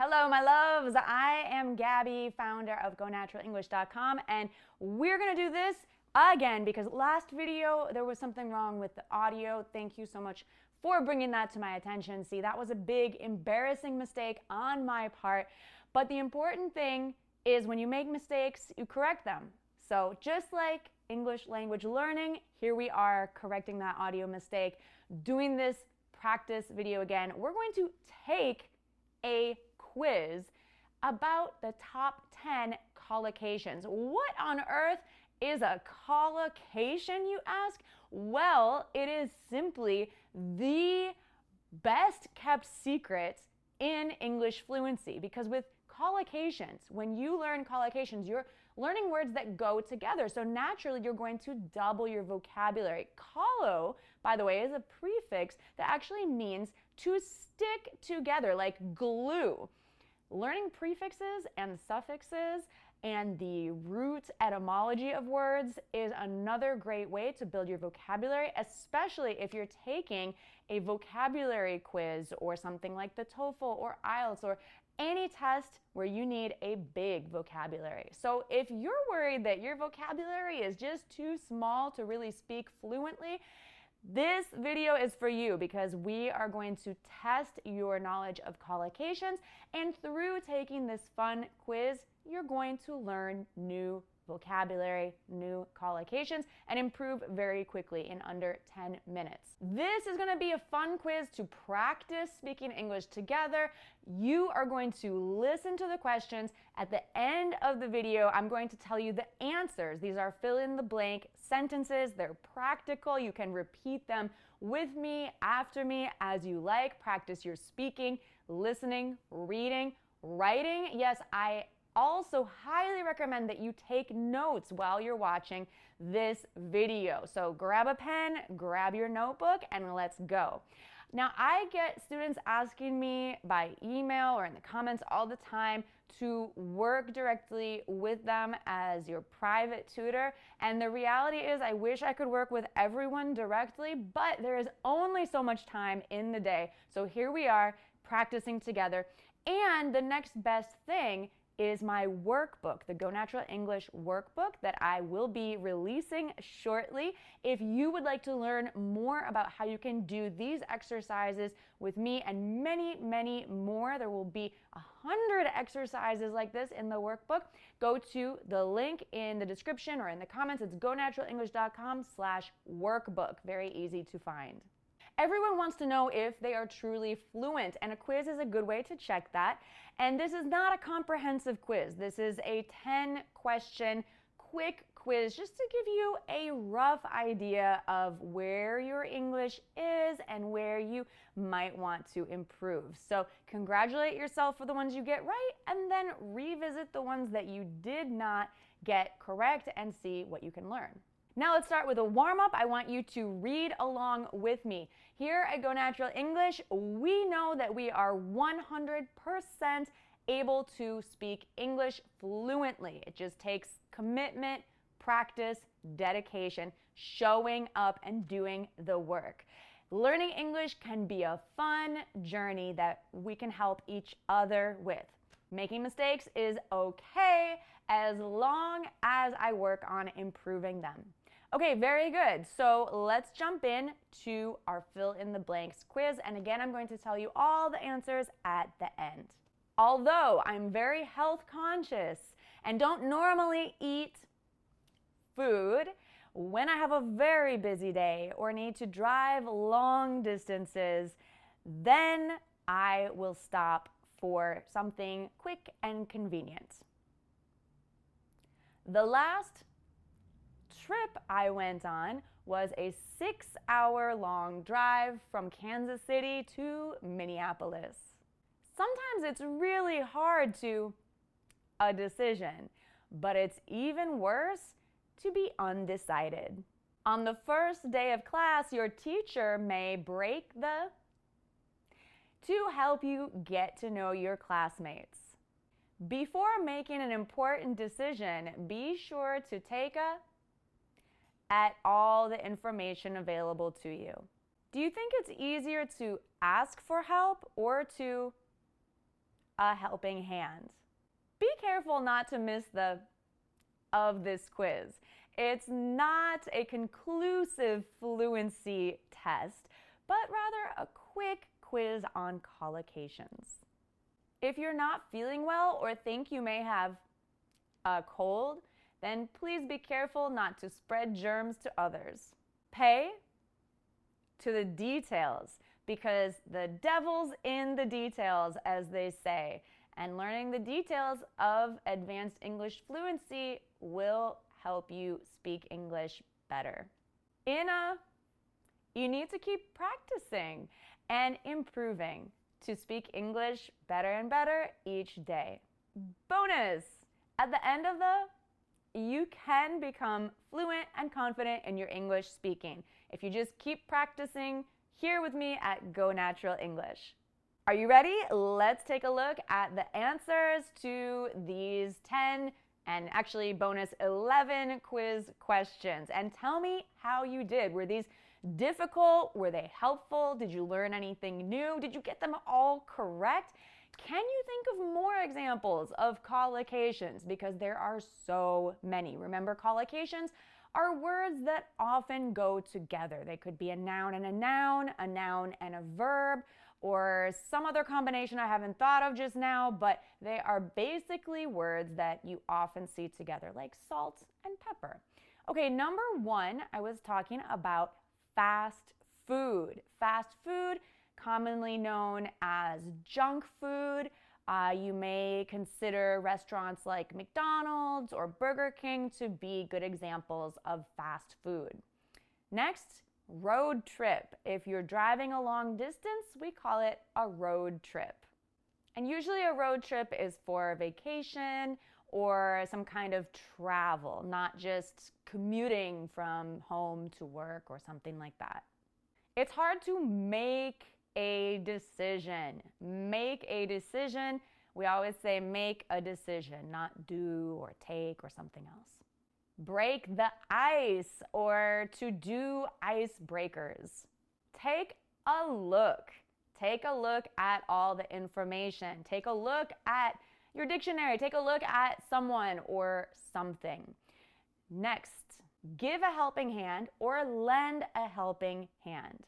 Hello, my loves. I am Gabby, founder of GoNaturalEnglish.com, and we're going to do this again because last video there was something wrong with the audio. Thank you so much for bringing that to my attention. See, that was a big, embarrassing mistake on my part, but the important thing is when you make mistakes, you correct them. So just like English language learning, here we are correcting that audio mistake, doing this practice video again. We're going to take a quiz about the top 10 collocations. What on earth is a collocation, you ask? Well, it is simply the best kept secret in English fluency, because with collocations, when you learn collocations, you're learning words that go together. So naturally, you're going to double your vocabulary. Collo, by the way, is a prefix that actually means to stick together, like glue. Learning prefixes and suffixes and the root etymology of words is another great way to build your vocabulary, especially if you're taking a vocabulary quiz or something like the TOEFL or IELTS or any test where you need a big vocabulary. So if you're worried that your vocabulary is just too small to really speak fluently, this video is for you because we are going to test your knowledge of collocations, and through taking this fun quiz, you're going to learn new vocabulary, new collocations, and improve very quickly in under 10 minutes. This is going to be a fun quiz to practice speaking English together. You are going to listen to the questions. At the end of the video, I'm going to tell you the answers. These are fill-in-the-blank sentences. They're practical. You can repeat them with me, after me, as you like. Practice your speaking, listening, reading, writing. Yes, I also highly recommend that you take notes while you're watching this video. So grab a pen, grab your notebook, and let's go. Now, I get students asking me by email or in the comments all the time to work directly with them as your private tutor. And the reality is I wish I could work with everyone directly, but there is only so much time in the day. So here we are practicing together. And the next best thing is my workbook, the Go Natural English workbook that I will be releasing shortly. If you would like to learn more about how you can do these exercises with me and many, many more, there will be 100 exercises like this in the workbook. Go to the link in the description or in the comments. It's gonaturalenglish.com/workbook. Very easy to find. Everyone wants to know if they are truly fluent, and a quiz is a good way to check that. And this is not a comprehensive quiz. This is a 10-question quick quiz just to give you a rough idea of where your English is and where you might want to improve. So congratulate yourself for the ones you get right, and then revisit the ones that you did not get correct and see what you can learn. Now let's start with a warm-up. I want you to read along with me. Here at Go Natural English, we know that we are 100% able to speak English fluently. It just takes commitment, practice, dedication, showing up and doing the work. Learning English can be a fun journey that we can help each other with. Making mistakes is okay as long as I work on improving them. Okay, very good. So let's jump in to our fill-in-the-blanks quiz. And again, I'm going to tell you all the answers at the end. Although I'm very health conscious and don't normally eat food, when I have a very busy day or need to drive long distances, then I will stop for something quick and convenient. The last trip I went on was a 6-hour-long drive from Kansas City to Minneapolis. Sometimes it's really hard to a decision, but it's even worse to be undecided. On the first day of class, your teacher may break to help you get to know your classmates. Before making an important decision, be sure to take at all the information available to you. Do you think it's easier to ask for help or to a helping hand. Be careful not to miss the of this quiz. It's not a conclusive fluency test, but rather a quick quiz on collocations. If you're not feeling well or think you may have a cold, then please be careful not to spread germs to others. Pay to the details, because the devil's in the details, as they say, and learning the details of advanced English fluency will help you speak English better. You need to keep practicing and improving to speak English better and better each day. Bonus! At the end of you can become fluent and confident in your English speaking if you just keep practicing here with me at Go Natural English. Are you ready? Let's take a look at the answers to these 10 and actually bonus 11 quiz questions, and tell me how you did. Were these difficult? Were they helpful? Did you learn anything new? Did you get them all correct? Can you think of more examples of collocations? Because there are so many. Remember, collocations are words that often go together. They could be a noun and a noun and a verb, or some other combination I haven't thought of just now, but they are basically words that you often see together, like salt and pepper. Okay, number one, I was talking about fast food. Fast food, commonly known as junk food. You may consider restaurants like McDonald's or Burger King to be good examples of fast food. Next, road trip. If you're driving a long distance, we call it a road trip. And usually a road trip is for a vacation or some kind of travel, not just commuting from home to work or something like that. It's hard to make a decision. Make a decision. We always say make a decision, not do or take or something else. Break the ice, or to do icebreakers. Take a look. Take a look at all the information. Take a look at your dictionary. Take a look at someone or something. Next, give a helping hand or lend a helping hand.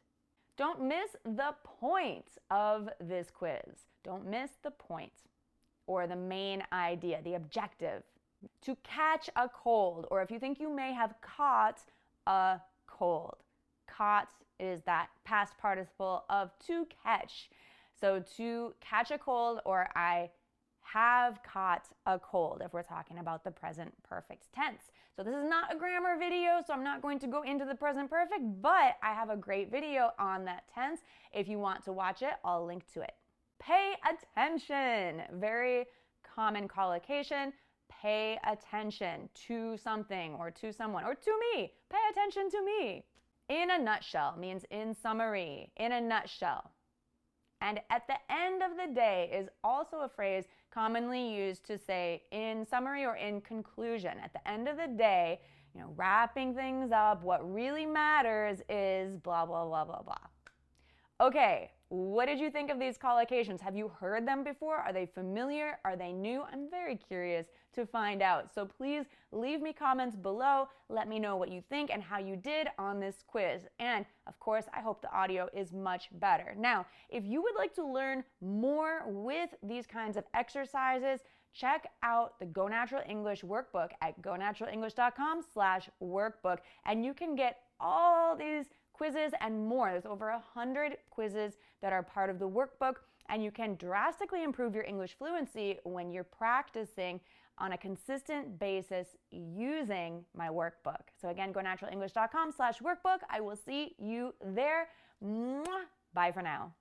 Don't miss the point of this quiz. Don't miss the point or the main idea, the objective. To catch a cold, or if you think you may have caught a cold. Caught is that past participle of to catch. So to catch a cold, or I have caught a cold, if we're talking about the present perfect tense. So this is not a grammar video, so I'm not going to go into the present perfect, but I have a great video on that tense. If you want to watch it, I'll link to it. Pay attention. Very common collocation. Pay attention to something or to someone or to me. Pay attention to me. In a nutshell means in summary, in a nutshell. And at the end of the day is also a phrase commonly used to say in summary or in conclusion. At the end of the day, wrapping things up, what really matters is blah, blah, blah, blah, blah. Okay, what did you think of these collocations? Have you heard them before? Are they familiar? Are they new? I'm very curious to find out. So please leave me comments below. Let me know what you think and how you did on this quiz. And of course, I hope the audio is much better. Now, if you would like to learn more with these kinds of exercises, check out the Go Natural English workbook at gonaturalenglish.com/workbook. And you can get all these quizzes and more. There's over 100 quizzes that are part of the workbook, and you can drastically improve your English fluency when you're practicing on a consistent basis using my workbook. So again, gonaturalenglish.com/workbook. I will see you there. Mwah! Bye for now.